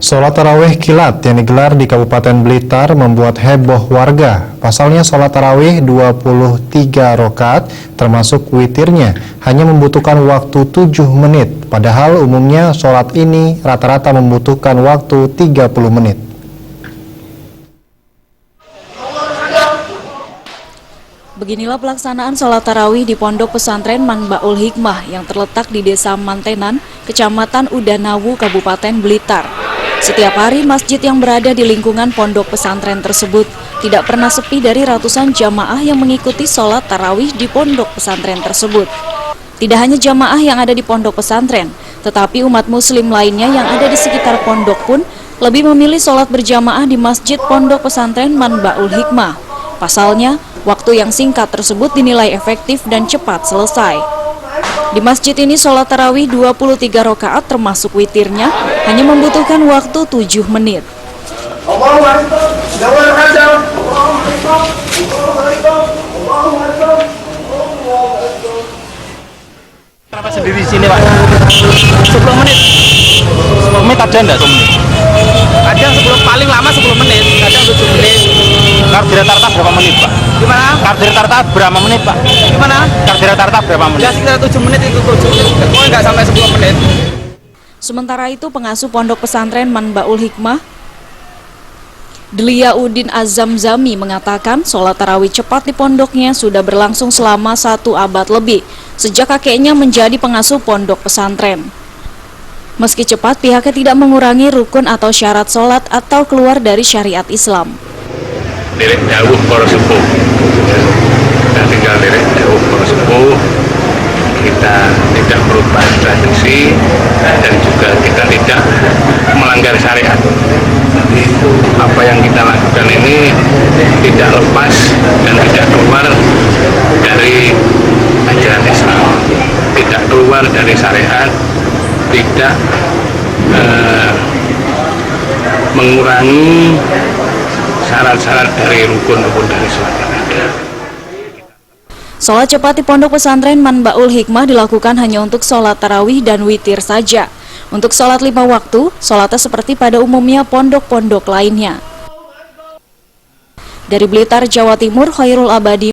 Sholat tarawih kilat yang digelar di Kabupaten Blitar membuat heboh warga. Pasalnya sholat tarawih 23 rakaat termasuk witirnya hanya membutuhkan waktu 7 menit. Padahal umumnya sholat ini rata-rata membutuhkan waktu 30 menit. Beginilah pelaksanaan sholat tarawih di Pondok Pesantren Manbaul Hikmah yang terletak di Desa Mantenan, Kecamatan Udanawu, Kabupaten Blitar. Setiap hari masjid yang berada di lingkungan pondok pesantren tersebut tidak pernah sepi dari ratusan jamaah yang mengikuti sholat tarawih di pondok pesantren tersebut. Tidak hanya jamaah yang ada di pondok pesantren, tetapi umat muslim lainnya yang ada di sekitar pondok pun lebih memilih sholat berjamaah di masjid pondok pesantren Manbaul Hikmah. Pasalnya, waktu yang singkat tersebut dinilai efektif dan cepat selesai. Di masjid ini sholat tarawih 23 rakaat termasuk witirnya hanya membutuhkan waktu 7 menit. Kenapa sendiri di sini, Pak? 10 menit. 10 menit ada enggak 10 menit? Kadang sebelum paling lama 10 menit, kadang 7 menit. Kardir rata-rata berapa menit, Pak? Gimana? Kardir rata-rata berapa menit, Pak? Gimana? Kardir rata-rata berapa menit? Ya sekitar 7 menit itu 7 menit. Pokoknya enggak sampai 10 menit. Sementara itu pengasuh pondok pesantren Manbaul Hikmah Dliaudin Azamzami mengatakan sholat tarawih cepat di pondoknya sudah berlangsung selama 1 abad lebih sejak kakeknya menjadi pengasuh pondok pesantren. Meski cepat, pihaknya tidak mengurangi rukun atau syarat sholat atau keluar dari syariat Islam. Derek dawuh para sepuh, kita tinggal derek dawuh para sepuh, kita tidak merubah tradisi dan juga kita tidak melanggar syariat. Apa yang kita lakukan ini tidak lepas dan tidak keluar dari ajaran Islam, tidak keluar dari syariat, tidak mengurangi syarat-syarat dari rukun-rukun dari sholat. Sholat cepat di pondok pesantren Manbaul Hikmah dilakukan hanya untuk sholat tarawih dan witir saja. Untuk sholat 5 waktu, sholatnya seperti pada umumnya pondok-pondok lainnya. Dari Blitar, Jawa Timur, Khairul Abadi.